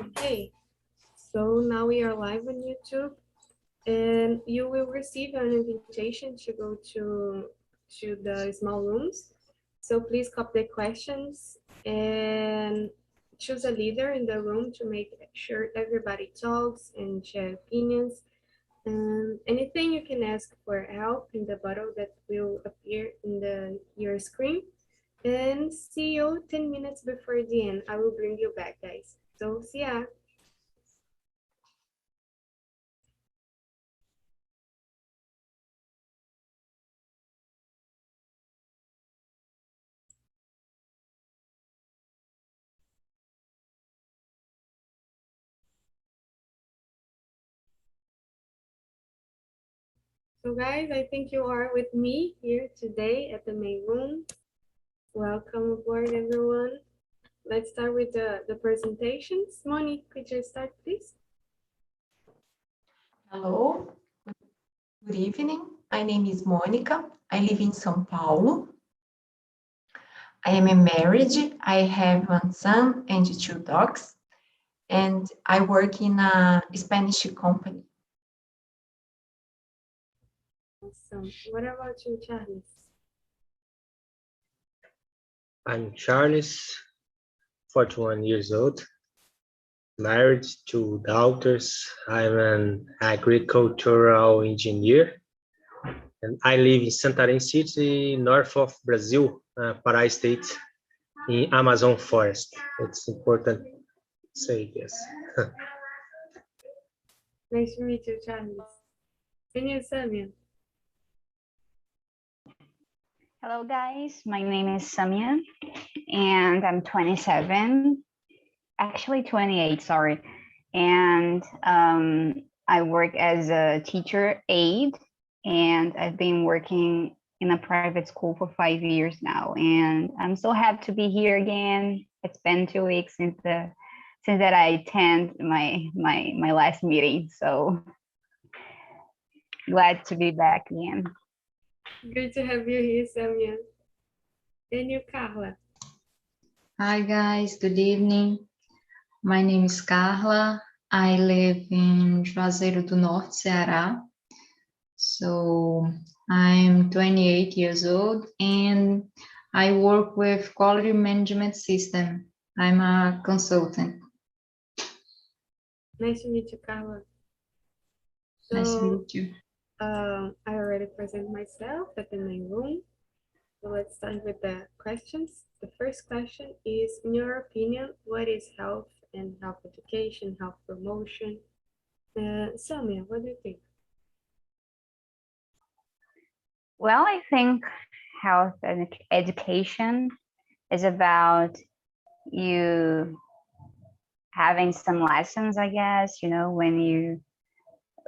Okay, so now we are live on YouTube, and you will receive an invitation to go to the small rooms. So please copy the questions and choose a leader in the room to make sure everybody talks and share opinions. Anything you can ask for help in the bottle that will appear in your screen. And see you 10 minutes before the end. I will bring you back, guys. So see ya. So guys, I think you are with me here today at the main room. Welcome aboard, everyone. Let's start with the presentations. Moni, could you start, please? Hello, good evening. My name is Mônica. I live in São Paulo. I am married. I have one son and two dogs, and I work in a Spanish company. Awesome. What about you, Charles? I'm Charles, 41 years old, married, 2 daughters. I'm an agricultural engineer, and I live in Santarém City, north of Brazil, Pará State, in Amazon forest. It's important to say this. Nice to meet you, Charles. And you, Samia? Hello guys, my name is Samia and I'm 27, actually 28, sorry. And I work as a teacher aide and I've been working in a private school for 5 years now. And I'm so happy to be here again. It's been 2 weeks since that I attend my last meeting. So glad to be back again. Good to have you here, Samia. And you, Carla? Hi guys, good evening. My name is Carla. I live in Juazeiro do Norte, Ceará. So I'm 28 years old and I work with quality management system. I'm a consultant. Nice to meet you, Carla. Nice to meet you. I already present myself at the main room. So let's start with the questions. The first question is, in your opinion, what is health and health education, health promotion? Samia, what do you think? Well, I think health and education is about you having some lessons, I guess, you know, when you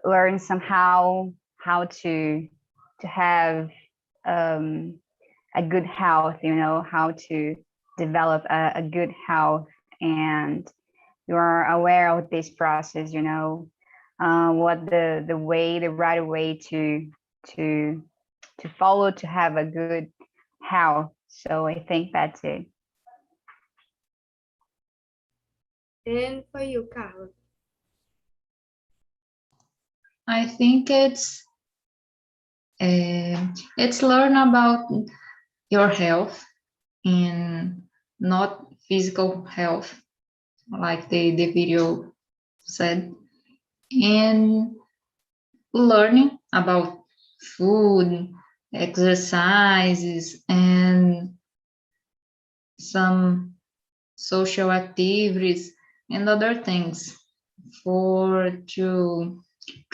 learn somehow how to have a good health, you know, how to develop a good health, and you are aware of this process, you know, what the right way to follow to have a good health. So I think that's it. And for you, Carla? I think it's learn about your health and not physical health, like the video said, and learning about food, exercises, and some social activities and other things to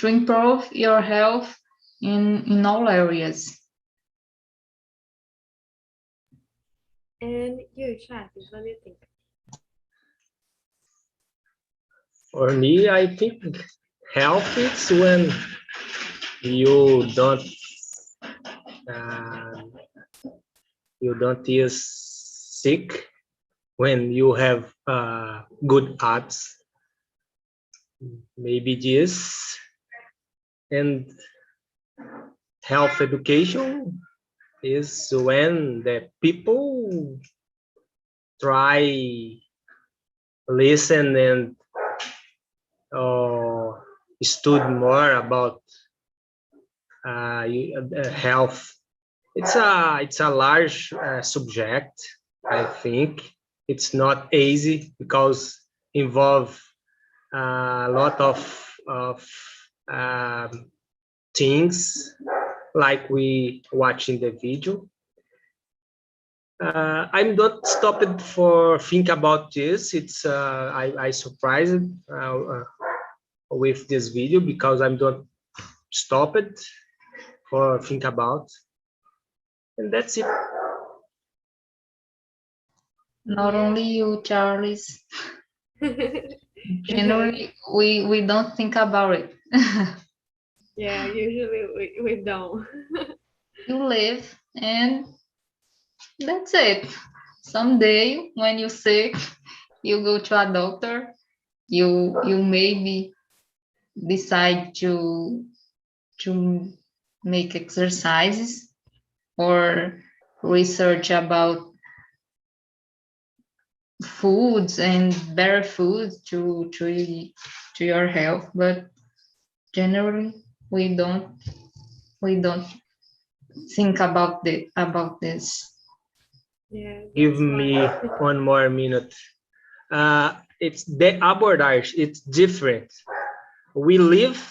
improve your health in all areas. And you, Charles, what do you think? For me, I think health is when you don't use sick, when you have good arts, maybe this. And health education is when the people try listen and study more about health. It's a large subject. I think it's not easy because involve a lot of things like we watch in the video. I'm not stopped for think about this. It's I surprised with this video because I'm not stopped for think about, and that's it. Not only you, Charles. Generally, we don't think about it. Yeah, usually we don't. You live and that's it. Someday when you're sick, you go to a doctor, you maybe decide to make exercises or research about foods and better foods to your health, but generally we don't think about this. Yeah, Give that's me why. one more minute. It's the abordage. It's different. We live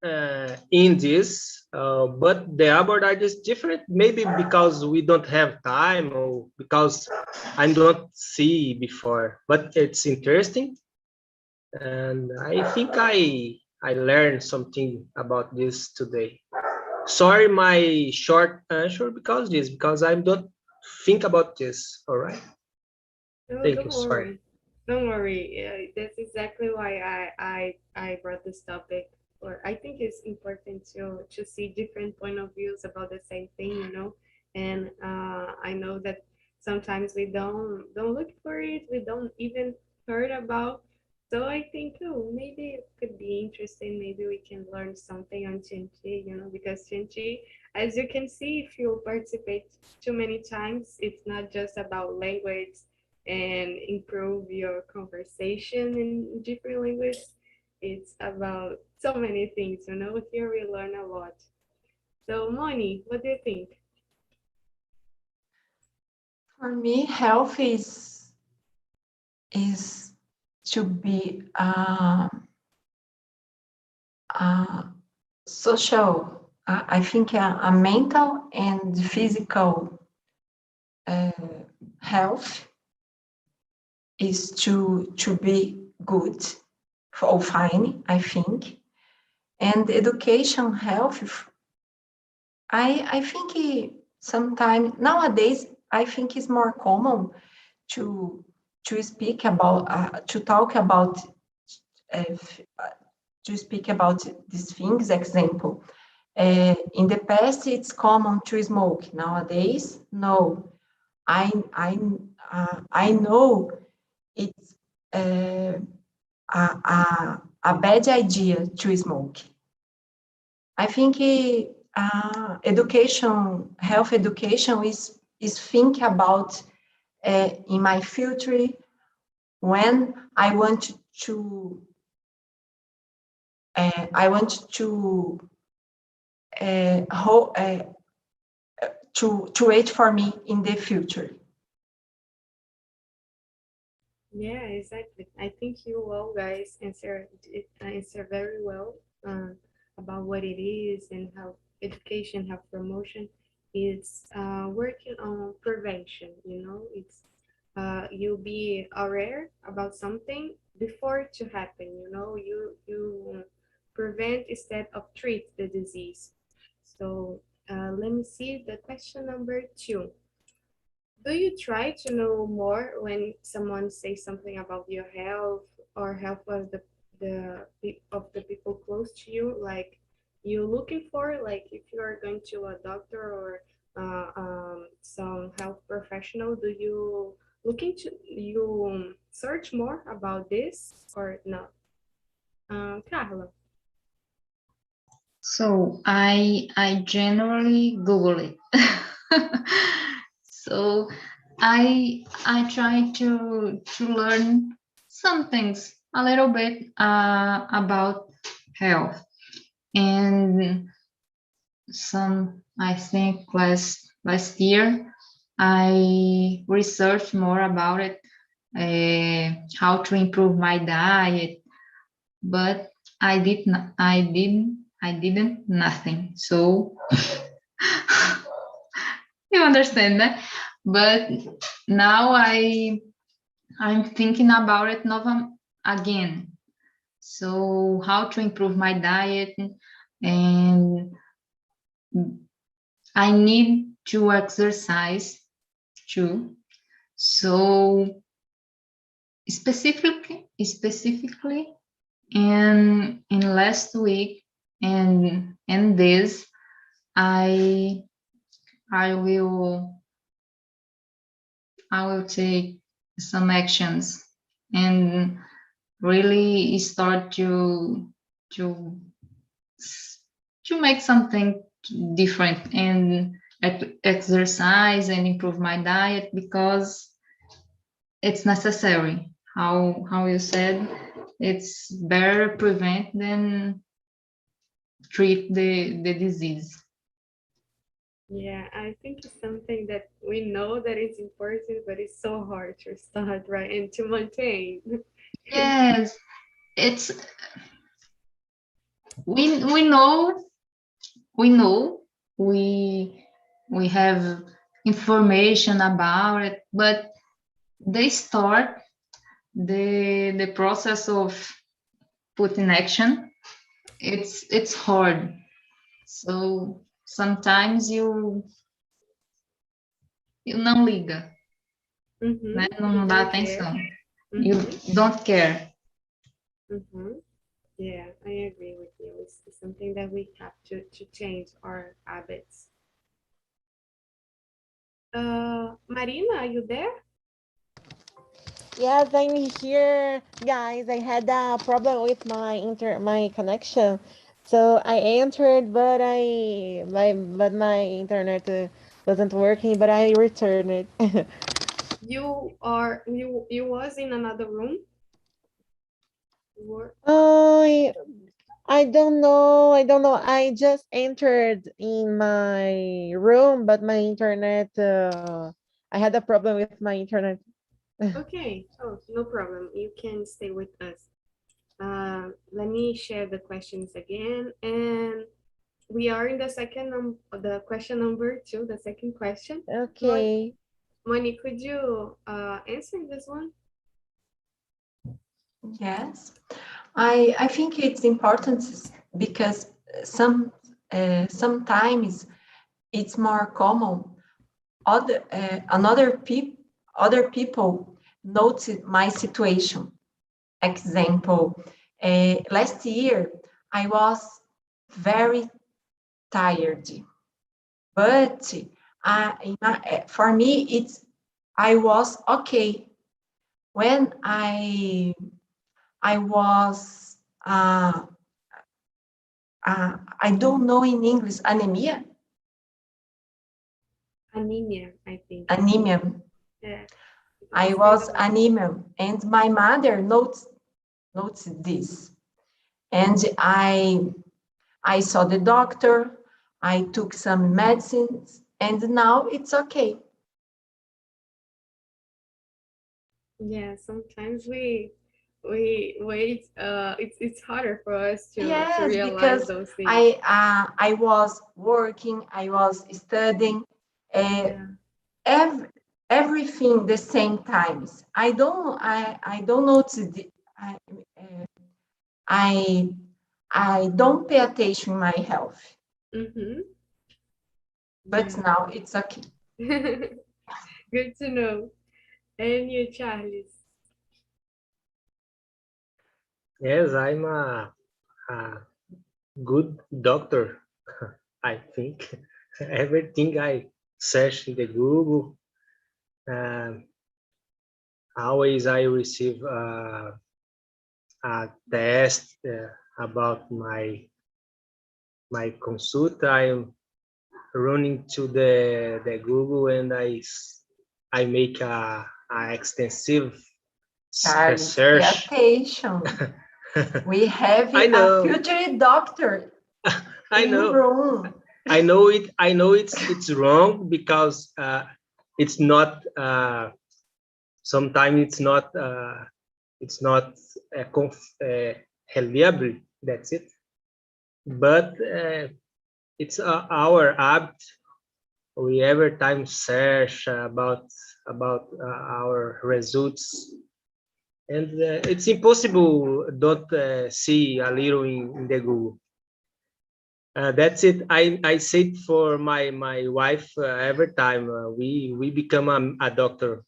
in this, but the abordage is different. Maybe because we don't have time or because I don't see before. But it's interesting, and I think I learned something about this today. Sorry, my short answer because I don't think about this. All right. No, Thank don't you. Sorry. worry. Don't worry. That's exactly why I brought this topic. Or I think it's important to see different point of views about the same thing, you know. And I know that sometimes we don't look for it. We don't even heard about. So I think, oh, maybe it could be interesting. Maybe we can learn something on Chinchi, you know, because Chinchi, as you can see, if you participate too many times, it's not just about language and improve your conversation in different languages. It's about so many things, you know. Here we learn a lot. So, Moni, what do you think? For me, health is to be social. I think a mental and physical health is to be good or fine, I think. And education health, I think sometimes nowadays I think it's more common to speak about to talk about to speak about these things. Example, in the past it's common to smoke. Nowadays, no. I know it's a bad idea to smoke. I think education, health education is think about in my future when I want to to wait for me in the future. Yeah, exactly. I think you all guys answer very well about what it is and how education, how promotion is working on prevention. You know, it's you'll be aware about something before it to happen. You know, you prevent instead of treat the disease. So let me see the question number 2. Do you try to know more when someone says something about your health or health of the people close to you? Like you looking for, like if you are going to a doctor or some health professional, do you looking to you search more about this or not? Carla. So I generally Google it. So I try to learn some things a little bit about health. And I think last year, I researched more about it, how to improve my diet, but I didn't nothing. So you understand that? But now I'm thinking about it again. So how to improve my diet, and I need to exercise too. So specifically in last week and this, I will take some actions and really start to make something different and exercise and improve my diet, because it's necessary. How you said, it's better prevent than treat the disease. Yeah, I think it's something that we know that it's important, but it's so hard to start, right? And to maintain. Yes, it's we know we have information about it, but they start the process of putting action. It's hard. So sometimes you não liga, né? Não dá atenção. You don't care. Yeah, I agree with you. It's something that we have to change our habits. Marina, are you there? Yes, I'm here, guys. I had a problem with my connection, so I entered, but my internet wasn't working. But I returned it. You was in another room? I don't know. I just entered in my room, but my internet. I had a problem with my internet. Okay, oh, no problem. You can stay with us. Let me share the questions again. And we are in the question number 2, the second question. Okay. Moni, could you answer this one? Yes, I think it's important because sometimes it's more common. Other people notice my situation. Example, last year I was very tired, but for me I was okay when I was I don't know in English, anemia. Anemia, I think. Anemia. Yeah. I was anemia, and my mother noticed this, and I saw the doctor. I took some medicines, and now it's okay. Yeah, sometimes we wait. It's harder for us to realize because those things. I was working, I was studying, everything the same times. I don't notice I don't pay attention in my health. But now it's okay. Good to know. And you, Charles? Yes, I'm a good doctor, I think. Everything I search in the Google, always I receive a test about my consult. I'm running to the Google, and I make a extensive Charles, pay search. attention. We have I a know. future doctor I in know. room. I know it. I know it's wrong because it's not. Sometimes it's not reliable. That's it. But it's our habit. We every time search about our results, and it's impossible don't see a little in the Google. That's it. I said for my wife every time we become a doctor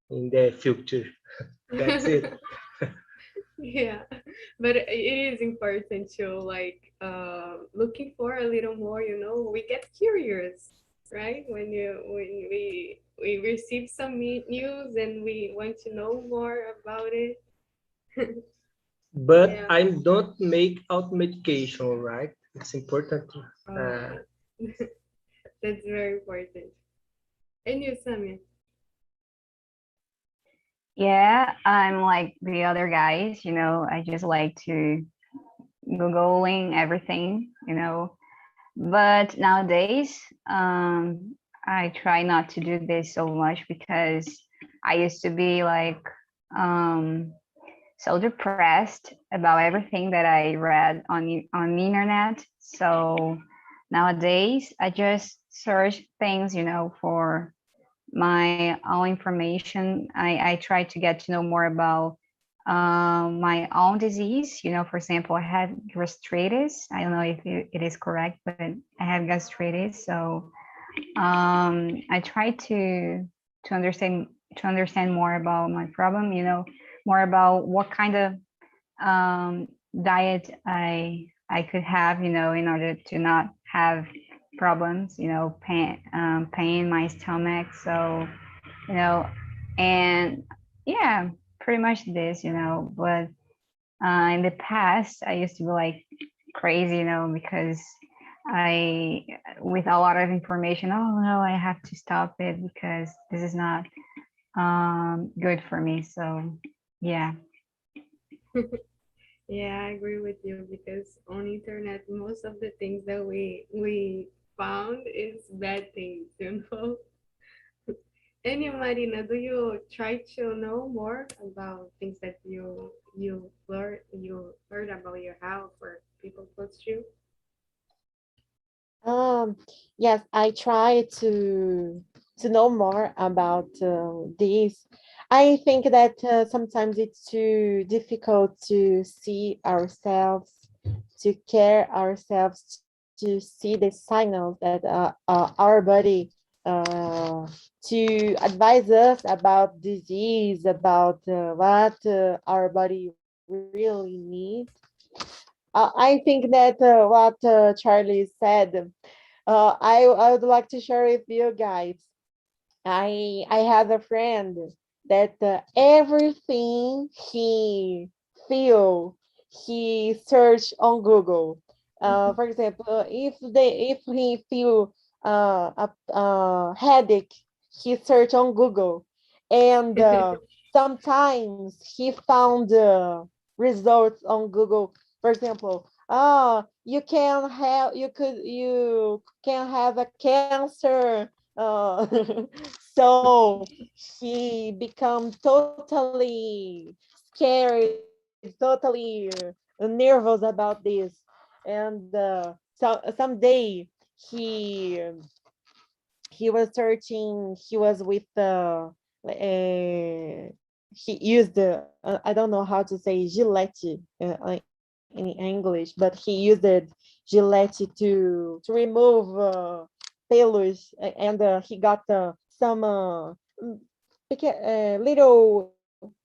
in the future. That's it. Yeah, but it is important to like looking for a little more, you know, we get curious, right? When we receive some news and we want to know more about it. But Yeah. I don't make out medication, right? It's important. Uh, that's very important. And you, Samia? Yeah, I'm like the other guys, you know, I just like to Googling everything, you know. But nowadays, I try not to do this so much because I used to be like so depressed about everything that I read on the internet. So nowadays, I just search things, you know, for my own information. I try to get to know more about my own disease. You know, for example, I have gastritis. I don't know if it is correct, but I have gastritis. So I try to understand more about my problem. You know, more about what kind of diet I could have. You know, in order to not have problems. You know, pain in my stomach. So you know, and yeah, pretty much this. You know, but in the past, I used to be like crazy, you know, because I, with a lot of information, oh no, I have to stop it because this is not good for me. So, yeah. Yeah, I agree with you because on internet, most of the things that we found is bad things, you know. And you, Marina, do you try to know more about things that you heard about your health or people close to you? Um, yes, I try to know more about this. I think that sometimes it's too difficult to see ourselves, to care ourselves, to see the signals that our body uh, to advise us about disease, about what our body really needs. I think that what Charlie said, I would like to share with you guys. I have a friend that everything he feel he search on Google. For example, if he feel a headache, he search on Google, and sometimes he found results on Google. For example, you can have a cancer. So he become totally scared, totally nervous about this. And someday he he was searching. He was with he used the I don't know how to say Gillette in English, but he used Gillette to remove pelos, and he got some little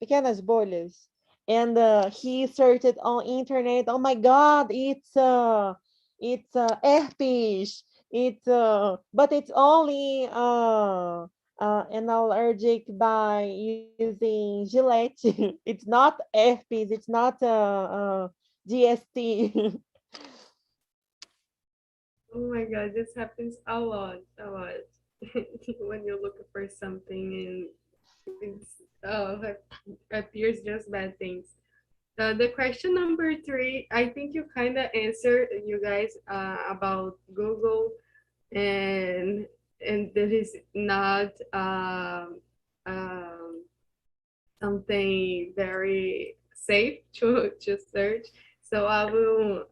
pequenas bolhas, and he searched on internet. Oh my God, it's herpes. It's but it's only an allergic by using Gillette. It's not herpes. It's not DST. Oh my God, this happens a lot, a lot. When you're looking for something It's, appears just bad things. The question number 3, I think you kind of answered, you guys, about Google, and that is not something very safe to search. So I will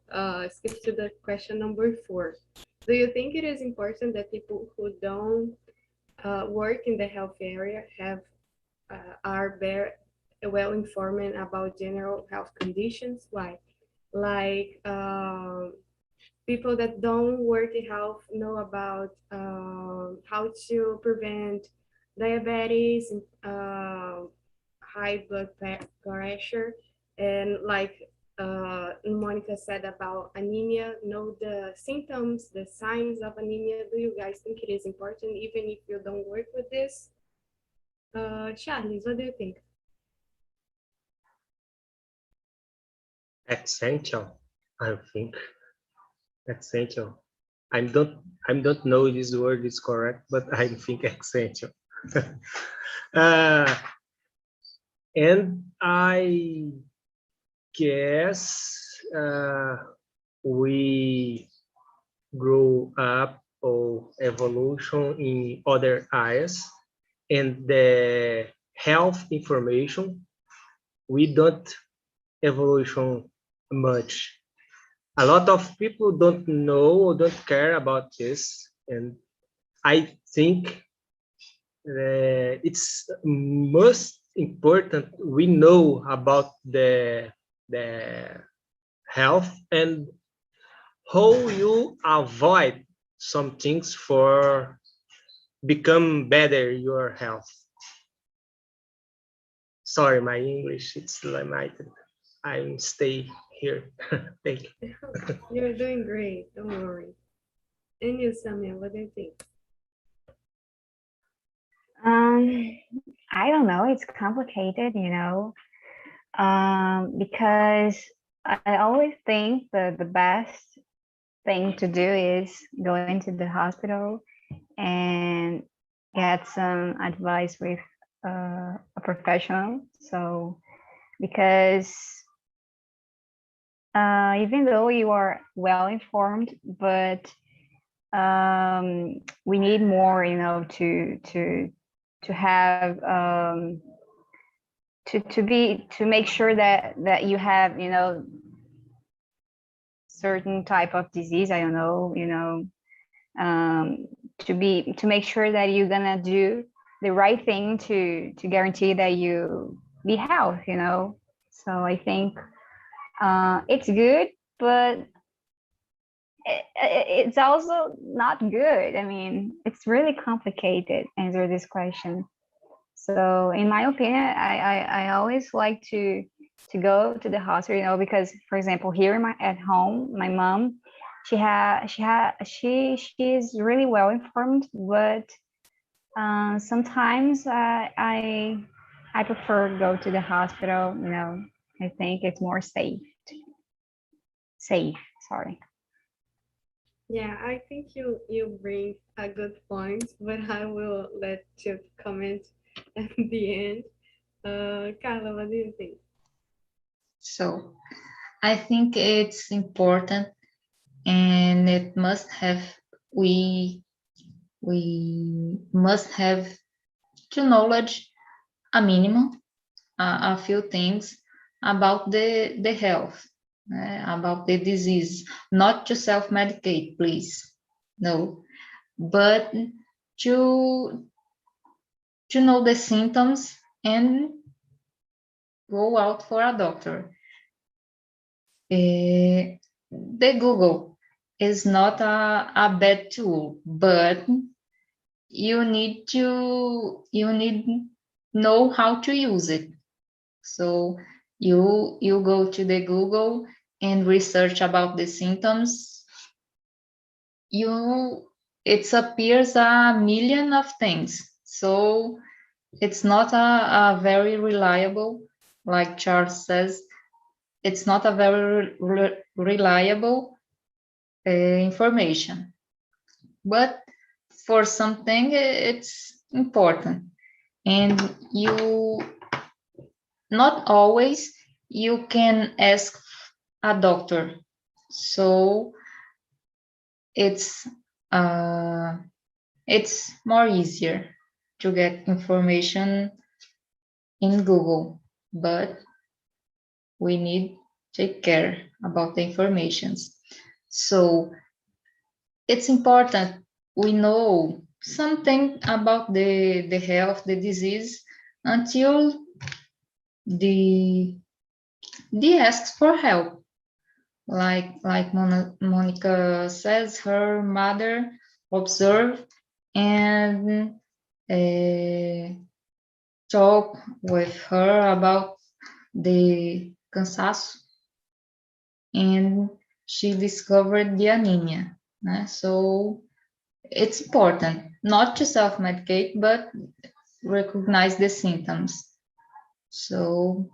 skip to the question number 4. Do you think it is important that people who don't work in the health area are very well informed about general health conditions? Why? Like people that don't work in health know about how to prevent diabetes, high blood pressure, and like Monica said about anemia, know the symptoms, the signs of anemia. Do you guys think it is important even if you don't work with this? Charles, what do you think? Essential, I think. Essential. I don't know if this word is correct, but I think essential. And I guess we grew up or evolution in other areas, and the health information we don't evolution much. A lot of people don't know or don't care about this, and I think it's most important we know about the health and how you avoid some things for become better your health. Sorry, my English it's limited. I stay here. Thank you. You're doing great. Don't worry. And you, Samia, what do you think? I don't know. It's complicated, because I always think that the best thing to do is go into the hospital and get some advice with a professional. So, because even though you are well informed, but we need more, to have to make sure that you have, certain type of disease. I don't know, to make sure that you're gonna do the right thing to guarantee that you be healthy. So I think it's good, but it's also not good. I mean, it's really complicated to answer this question. So in my opinion, I always like to go to the hospital, because, for example, here at home, my mom, she's really well informed, but sometimes I prefer go to the hospital. I think it's more safe. Sorry. Yeah, I think you bring a good point, but I will let you comment at the end. Carla, what do you think? So I think it's important, and it must have we must have to knowledge a minimum, a few things about the health, about the disease, not to self-medicate, please, no, but to know the symptoms and go out for a doctor. The Google is not a bad tool, but you need know how to use it. So you go to the Google and research about the symptoms. It appears a million of things. So it's not a very reliable, like Charles says, it's not a very reliable information. But for something, it's important. and you not always you can ask a doctor. So it's more easier to get information in Google, but we need to take care about the informations. So it's important we know something about the health, the disease, until the asks for help. Like Monica says, her mother observed and talk with her about the cansaço, and she discovered the anemia. So it's important not to self-medicate, but recognize the symptoms. So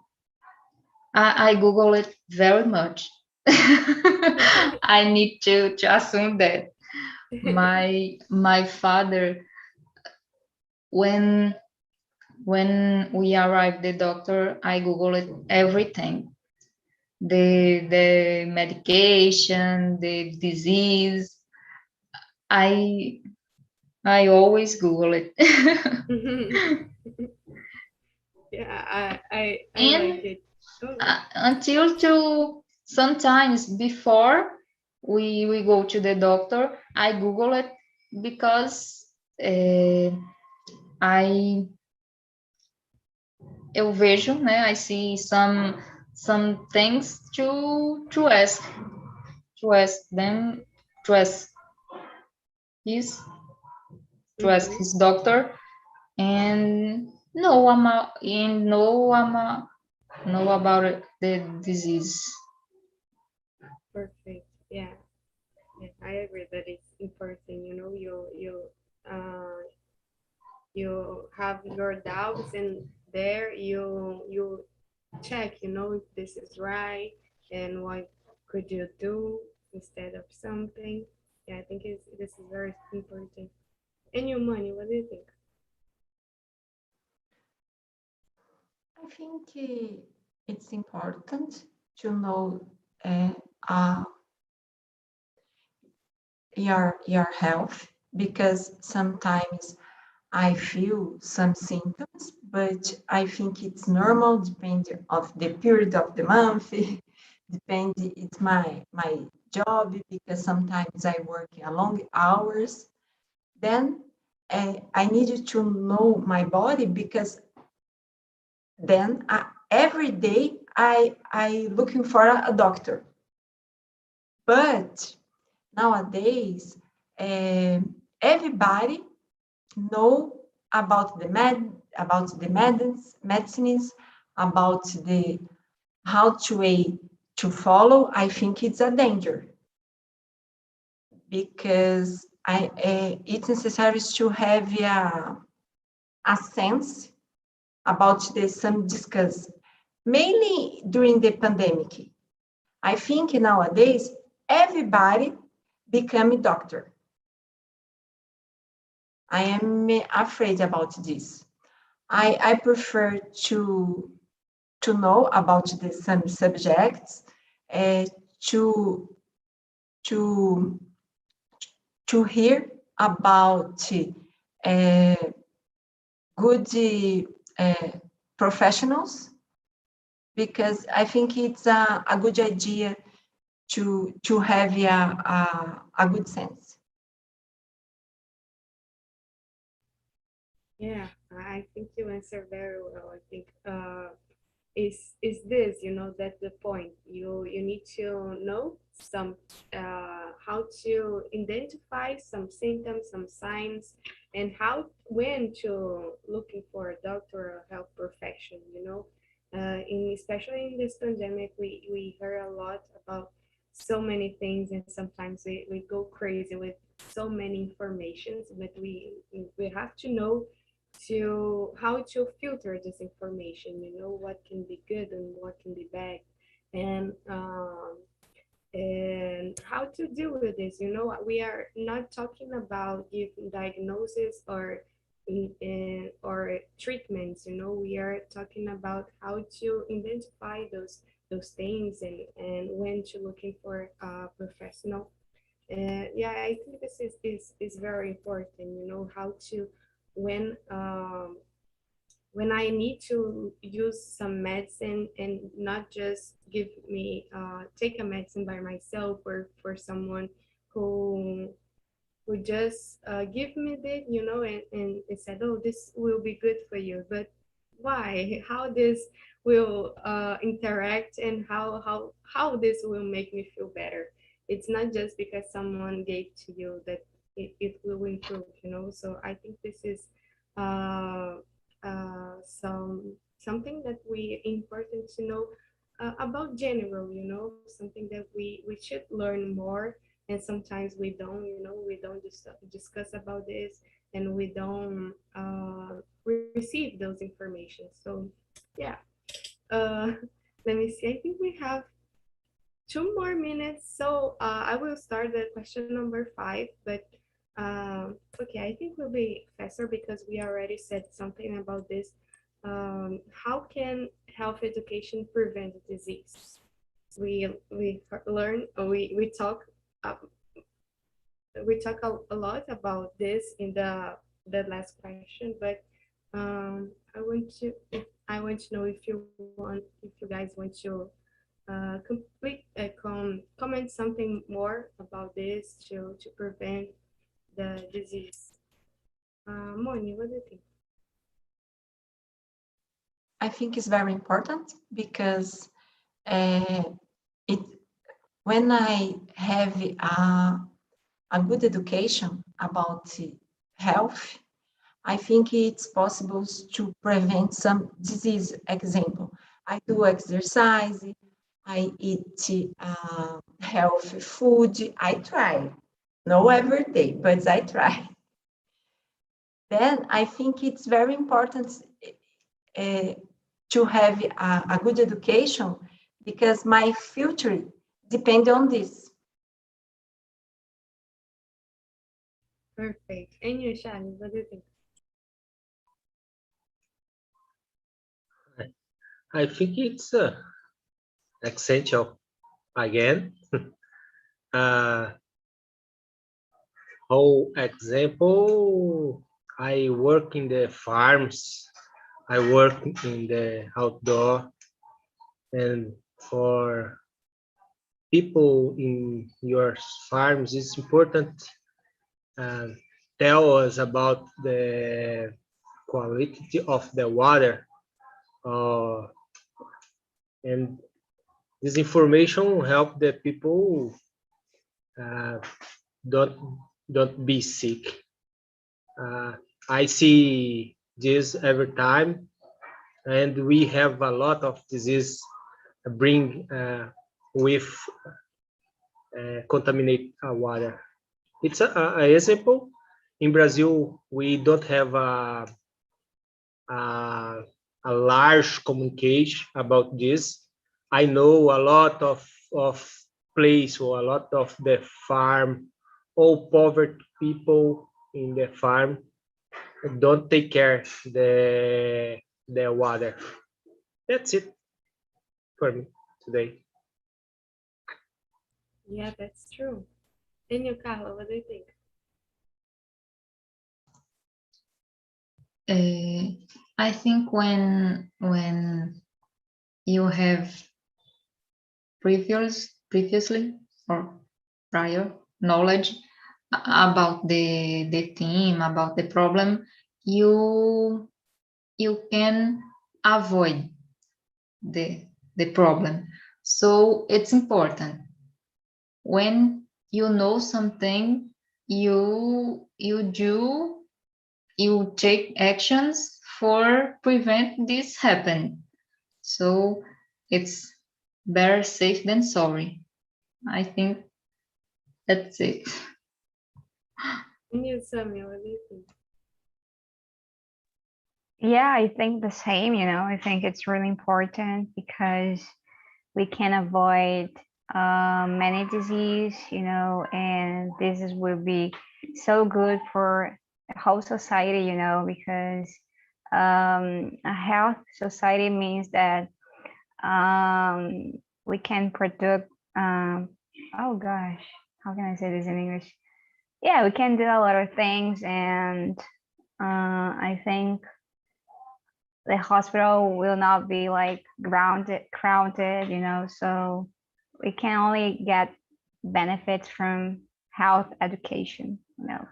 I Google it very much. I need to assume that my father, when we arrived the doctor, I Google it everything. The medication, the disease. I always Google it. Yeah, I And like it. Oh, until to sometimes before we go to the doctor, I Google it because eu vejo, né? I see some things to ask them, to ask his to ask his doctor, and know about it, the disease. perfect. Yeah. Yeah, I agree that it's important. You know, you have your doubts, and there you check. You know, if this is right, and what could you do instead of something. Yeah, I think this is very important. And your money, what do you think? I think it's important to know uh, your health, because sometimes I feel some symptoms, but I think it's normal, depending of the period of the month, depend, it's my job, because sometimes I work a long hours. Then I need to know my body, because then every day I looking for a doctor. But nowadays, everybody know about the medicines, about the how to follow. I think it's a danger, because it's necessary to have a sense about some discuss, mainly during the pandemic. I think nowadays everybody become a doctor. I am afraid about this. I prefer to know about some subjects, to to to hear about good professionals, because I think it's a good idea to have a good sense. Yeah, I think you answered very well. I think is this, you know, that's the point. You need to know some how to identify some symptoms, some signs, and how when to looking for a doctor or a health profession. You know, especially in this pandemic, we heard a lot about so many things, and sometimes we go crazy with so many informations, but we have to know to how to filter this information, you know, what can be good and what can be bad, and how to deal with this. You know, we are not talking about giving diagnosis or or treatments. We are talking about how to identify those things, and when to looking for a professional. Yeah, I think this is very important. How to when when I need to use some medicine, and not just give me take a medicine by myself, or for someone who just give me that, and it said, oh, this will be good for you. But why? How this will interact, and how this will make me feel better? It's not just because someone gave to you that it will improve. So I think this is uh, something that we important to know about general, something that we should learn more. And sometimes we don't discuss about this, and we don't receive those information. So yeah, uh, let me see, I think we have 2 more minutes, so I will start the question number 5. But okay, I think we'll be faster because we already said something about this. How can health education prevent disease? We learn, we talk uh, a lot about this in the last question. But I want to know if you guys want to comment something more about this to prevent the disease. Moni, what do you think? I think it's very important because it when I have a good education about health, I think it's possible to prevent some disease. Example, I do exercise, I eat healthy food, I try. Not every day, but I try. Then I think it's very important to have a good education because my future depends on this. Perfect. And you, Shani, what do you think? I think it's essential again. Whole example, I work in the farms, I work in the outdoor, and for people in your farms, it's important uh, tell us about the quality of the water, uh, and this information help the people uh, don't be sick. I see this every time, and we have a lot of disease bring with contaminate water. It's a example. In Brazil, we don't have a large communication about this. I know a lot of place, or a lot of the farm, all poverty people in the farm don't take care the water. That's it for me today. Yeah, that's true. And you, Carla, what do you think? I think when you have previously or prior knowledge about the theme, about the problem, you can avoid the problem. So it's important when you know something, you take actions for prevent this happen. So it's better safe than sorry. I think that's it. And you, Samuel, what do you think? Yeah, I think the same, I think it's really important because we can avoid many disease, and will be so good for whole society, you know, because a health society means that we can produce, oh gosh, how can I say this in English? Yeah, we can do a lot of things, and I think the hospital will not be like crowded, you know, so we can only get benefits from health education, you know.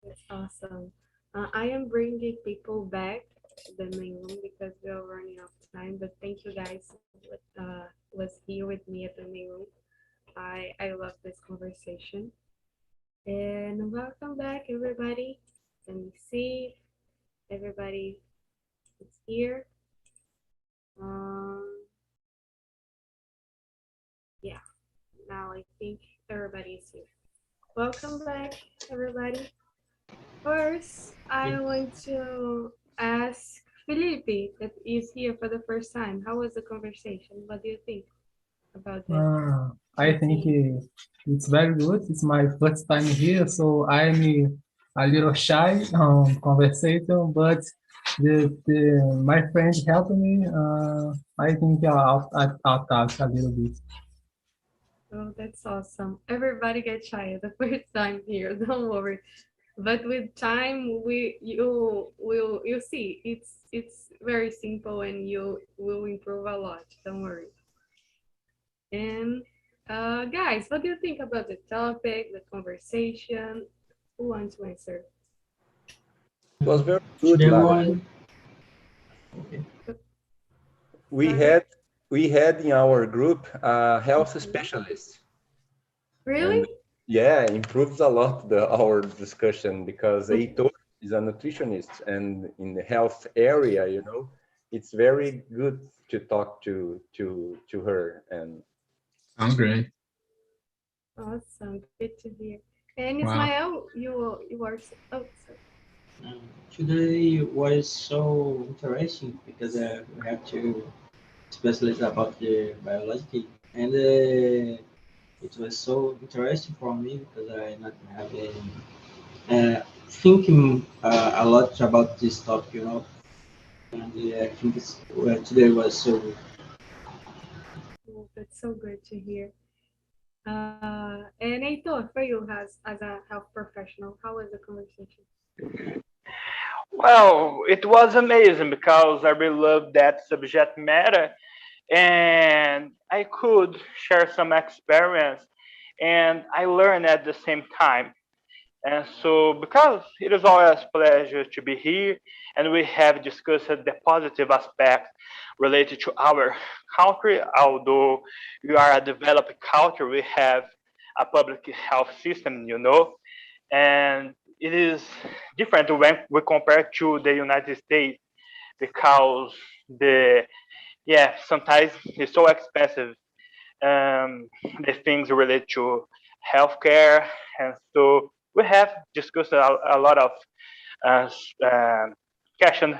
That's awesome. I am bringing people back to the main room because we are running out of time. But thank you guys was here with me at the main room. I love this conversation. And welcome back, everybody. Let me see. Everybody is here. Yeah, now I think everybody is here. Welcome back, everybody. First, I want to ask Felipe, that is here for the first time. How was the conversation? What do you think about that? I think it's very good. It's my first time here, so I'm a little shy on conversation, but my friend helped me. I think I'll talk a little bit. Oh, that's awesome. Everybody gets shy the first time here, don't worry. But with time, you'll see it's very simple and you will improve a lot. Don't worry. And guys, what do you think about the topic, the conversation? Who wants to answer? It was very good, Should Lara. everyone? We had in our group a health specialist. Really? And yeah, improves a lot our discussion because Heitor is a nutritionist, and in the health area, you know, it's very good to talk to her. And Sounds great. Awesome, good to hear. And Wow. Ismael, you are oh sorry. Today was so interesting because we have to specialize about the biology, and it was so interesting for me because I not have thinking a lot about this topic, you know. And I think today was so good. Oh, that's so good to hear. And Heitor, for you as a health professional, how was the conversation? Well, it was amazing because I really love that subject matter, and I could share some experience, and I learned at the same time. And so, because it is always a pleasure to be here, and we have discussed the positive aspects related to our country, although we are a developed country, we have a public health system, you know, and it is different when we compare to the United States because sometimes it's so expensive, the things related to healthcare, and so we have discussed a lot of uh, questions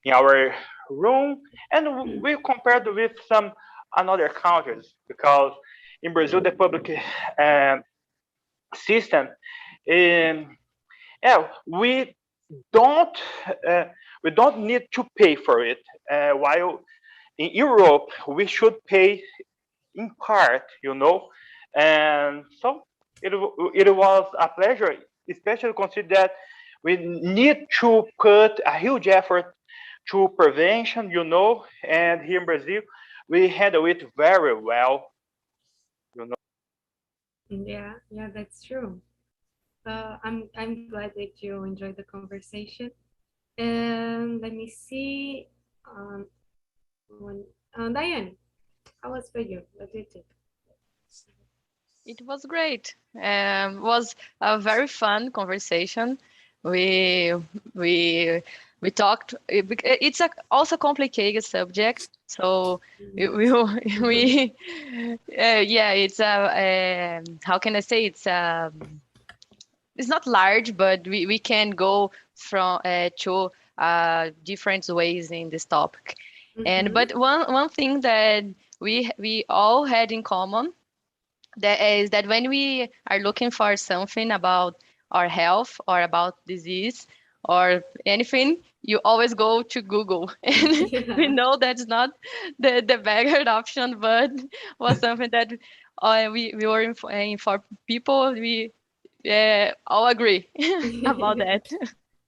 in our room, and we compared with some another countries because in Brazil the public um, system, um, yeah, don't uh, we don't need to pay for it. While in Europe we should pay in part, you know, and so it was a pleasure, especially consider that we need to put a huge effort to prevention, you know, and here in Brazil we handle it very well, you know. Yeah, that's true. I'm glad that you enjoyed the conversation. And let me see. Diane, how was for you? What do you think? It was great. Was a very fun conversation. We we we talked. It's a also complicated subject, so we yeah. It's a how can I say it's not large, but we can go from to different ways in this topic. And but one thing that we all had in common that when we are looking for something about our health or about disease or anything, you always go to Google. And we know that's not the better option, but was something that we were for people. We all agree about that.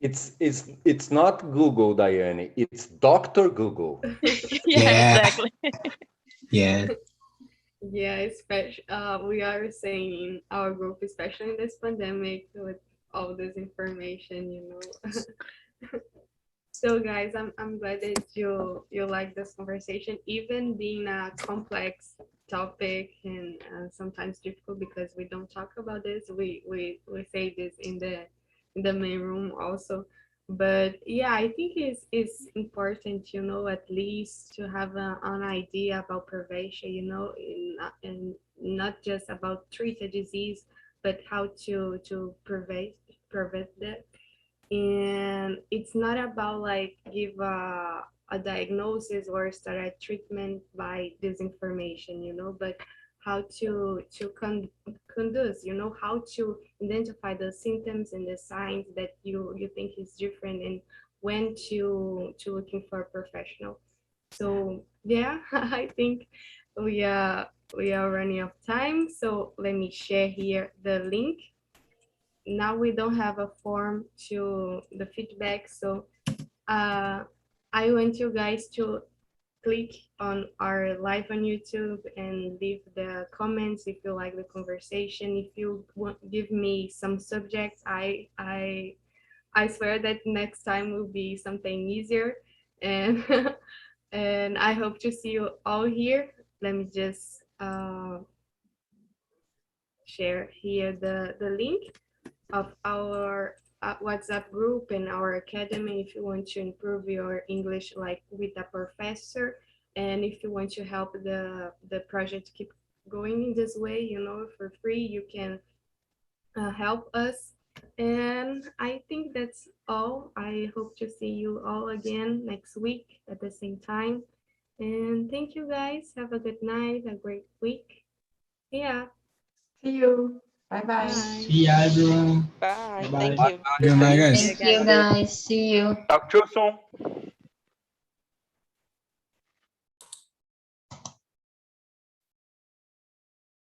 It's not Google, Diane. It's Dr. Google. Yeah, exactly. Yeah. Yeah, especially we are saying in our group, especially in this pandemic with all this information, you know. So guys, I'm glad that you like this conversation, even being a complex topic and sometimes difficult because we don't talk about this. We say this in the main room also. But yeah, I think it's important, you know, at least to have an idea about prevention, you know, and not just about treat a disease, but how to prevent that. And it's not about like give a diagnosis or start a treatment by disinformation, you know, but how conduce, you know, how to identify the symptoms and the signs that you think is different, and when to looking for a professional. So yeah, I think we are running out of time, so let me share here the link. Now we don't have a form to the feedback, so I want you guys to click on our live on YouTube and leave the comments if you like the conversation. If you want give me some subjects, I swear that next time will be something easier, and and I hope to see you all here. Let me just share here the link of our WhatsApp group and our academy if you want to improve your English like with a professor, and if you want to help the project keep going in this way, you know, for free, you can help us. And I think that's all. I hope to see you all again next week at the same time. And thank you guys. Have a good night, a great week. Yeah. See you. Bye-bye. Bye. See ya, everyone. Bye. Bye-bye. Thank you. Good night, guys. Thank you, guys. See you. Talk to you soon.